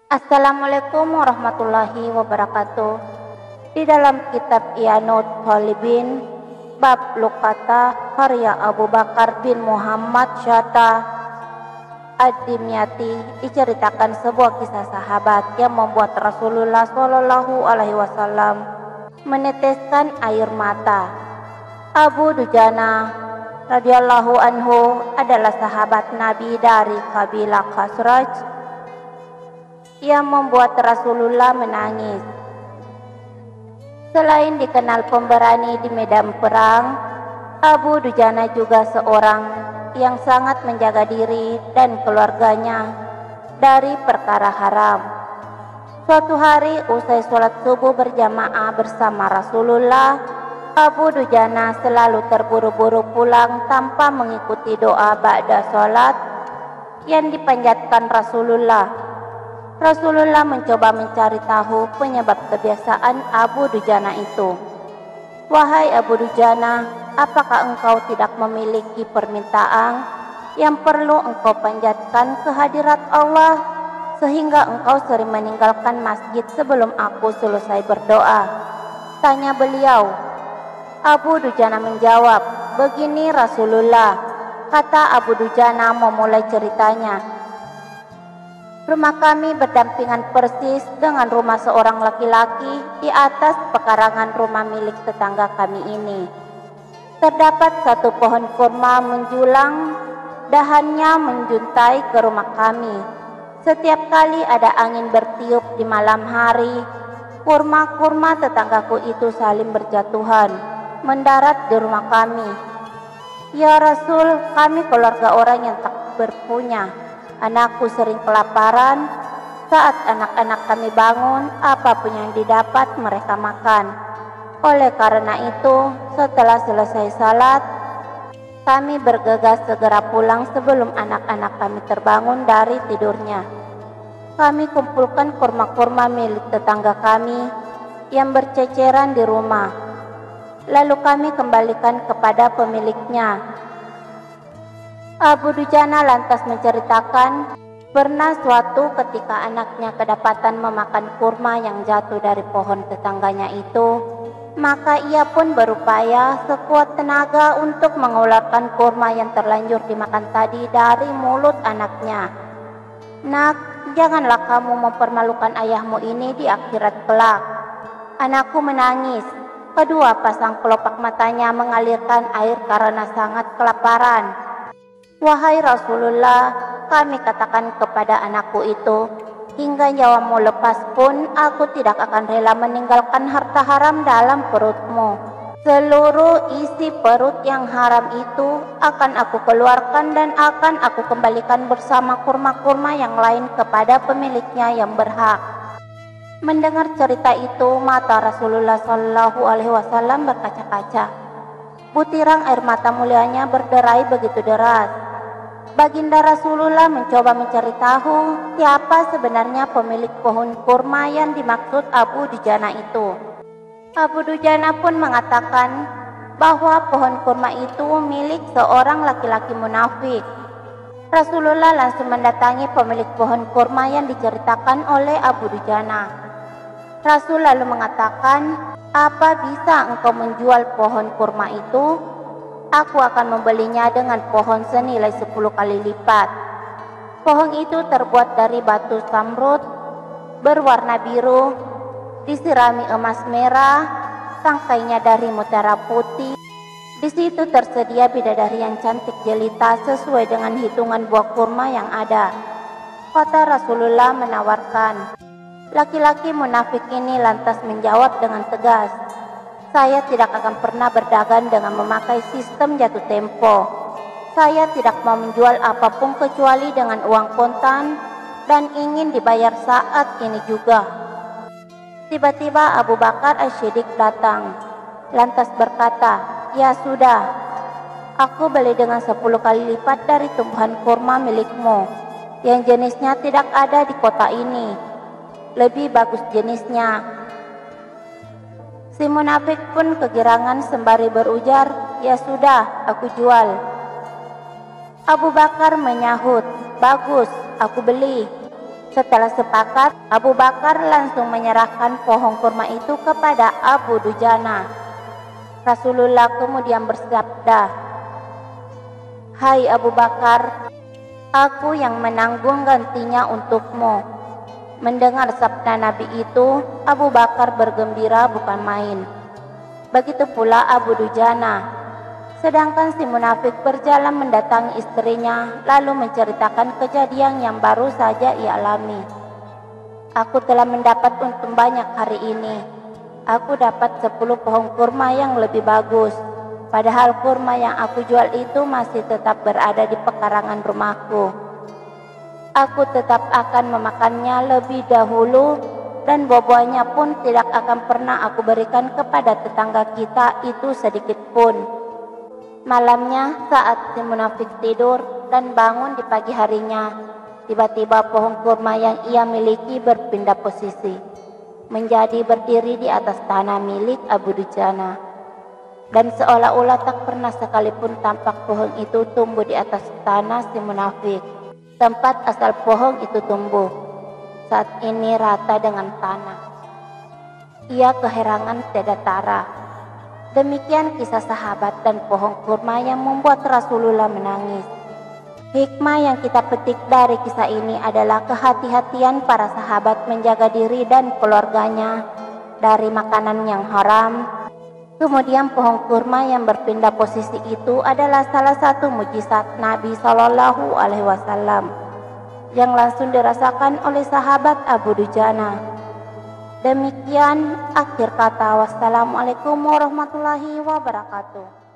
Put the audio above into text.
Assalamualaikum warahmatullahi wabarakatuh. Di dalam kitab I'anut Talibin bab Luqata karya Abu Bakar bin Muhammad Syatta Ad-Dimyati diceritakan sebuah kisah sahabat yang membuat Rasulullah Shallallahu Alaihi Wasallam meneteskan air mata. Abu Dujana radhiyallahu anhu adalah sahabat Nabi dari kabilah Khazraj yang membuat Rasulullah menangis. Selain dikenal pemberani di medan perang, Abu Dujana juga seorang yang sangat menjaga diri dan keluarganya dari perkara haram. Suatu hari usai sholat subuh berjamaah bersama Rasulullah, Abu Dujana selalu terburu-buru pulang tanpa mengikuti doa ba'da sholat yang dipanjatkan Rasulullah. Rasulullah mencoba mencari tahu penyebab kebiasaan Abu Dujana itu. "Wahai Abu Dujana, apakah engkau tidak memiliki permintaan yang perlu engkau panjatkan ke hadirat Allah sehingga engkau sering meninggalkan masjid sebelum aku selesai berdoa?" tanya beliau. Abu Dujana menjawab, "Begini Rasulullah," kata Abu Dujana memulai ceritanya. "Rumah kami berdampingan persis dengan rumah seorang laki-laki di atas pekarangan rumah milik tetangga kami ini. Terdapat satu pohon kurma menjulang, dahannya menjuntai ke rumah kami. Setiap kali ada angin bertiup di malam hari, kurma-kurma tetanggaku itu saling berjatuhan, mendarat di rumah kami. Ya Rasul, kami keluarga orang yang tak berpunya. Anakku sering kelaparan. Saat anak-anak kami bangun, apapun yang didapat mereka makan. Oleh karena itu, setelah selesai salat, kami bergegas segera pulang sebelum anak-anak kami terbangun dari tidurnya. Kami kumpulkan kurma-kurma milik tetangga kami yang berceceran di rumah. Lalu kami kembalikan kepada pemiliknya." Abu Dujana lantas menceritakan, pernah suatu ketika anaknya kedapatan memakan kurma yang jatuh dari pohon tetangganya itu, maka ia pun berupaya sekuat tenaga untuk mengeluarkan kurma yang terlanjur dimakan tadi dari mulut anaknya. "Nak, janganlah kamu mempermalukan ayahmu ini di akhirat kelak." Anakku menangis. Kedua pasang kelopak matanya mengalirkan air karena sangat kelaparan. "Wahai Rasulullah," kami katakan kepada anakku itu, "hingga nyawamu lepas pun aku tidak akan rela meninggalkan harta haram dalam perutmu. Seluruh isi perut yang haram itu akan aku keluarkan dan akan aku kembalikan bersama kurma-kurma yang lain kepada pemiliknya yang berhak." Mendengar cerita itu, mata Rasulullah Shallallahu Alaihi Wasallam berkaca-kaca. Butiran air mata mulianya berderai begitu deras. Baginda Rasulullah mencoba mencari tahu siapa sebenarnya pemilik pohon kurma yang dimaksud Abu Dujana itu. Abu Dujana pun mengatakan bahwa pohon kurma itu milik seorang laki-laki munafik. Rasulullah langsung mendatangi pemilik pohon kurma yang diceritakan oleh Abu Dujana. Rasul lalu mengatakan, "Apa bisa engkau menjual pohon kurma itu? Aku akan membelinya dengan pohon senilai 10 kali lipat." Pohon itu terbuat dari batu samrud berwarna biru, disirami emas merah, tangkainya dari mutiara putih. Di situ tersedia bidadari yang cantik jelita sesuai dengan hitungan buah kurma yang ada. Kata Rasulullah menawarkan. Laki-laki munafik ini lantas menjawab dengan tegas, "Saya tidak akan pernah berdagang dengan memakai sistem jatuh tempo. Saya tidak mau menjual apapun kecuali dengan uang kontan dan ingin dibayar saat ini juga." Tiba-tiba Abu Bakar As-Siddiq datang, lantas berkata, "Ya sudah, aku beli dengan 10 kali lipat dari tumbuhan kurma milikmu yang jenisnya tidak ada di kota ini. Lebih bagus jenisnya." Si munafik pun kegirangan sembari berujar, "Ya sudah, aku jual." Abu Bakar menyahut, "Bagus, aku beli." Setelah sepakat, Abu Bakar langsung menyerahkan pohon kurma itu kepada Abu Dujana. Rasulullah kemudian bersabda, "Hai Abu Bakar, aku yang menanggung gantinya untukmu." Mendengar sabda Nabi itu, Abu Bakar bergembira bukan main. Begitu pula Abu Dujana. Sedangkan si munafik berjalan mendatangi istrinya, lalu menceritakan kejadian yang baru saja ia alami. "Aku telah mendapat untung banyak hari ini. Aku dapat 10 pohon kurma yang lebih bagus. Padahal kurma yang aku jual itu masih tetap berada di pekarangan rumahku. Aku tetap akan memakannya lebih dahulu dan buah-buahnya pun tidak akan pernah aku berikan kepada tetangga kita itu sedikit pun." Malamnya saat si munafik tidur dan bangun di pagi harinya, tiba-tiba pohon kurma yang ia miliki berpindah posisi, menjadi berdiri di atas tanah milik Abu Dujana. Dan seolah-olah tak pernah sekalipun tampak pohon itu tumbuh di atas tanah si munafik. Tempat asal pohon itu tumbuh saat ini rata dengan tanah. Ia keherangan tiada tara. Demikian kisah sahabat dan pohon kurma yang membuat Rasulullah menangis. Hikmah yang kita petik dari kisah ini adalah kehati-hatian para sahabat menjaga diri dan keluarganya dari makanan yang haram. Kemudian pohon kurma yang berpindah posisi itu adalah salah satu mukjizat Nabi Shallallahu Alaihi Wasallam yang langsung dirasakan oleh sahabat Abu Dujana. Demikian akhir kata. Wassalamualaikum warahmatullahi wabarakatuh.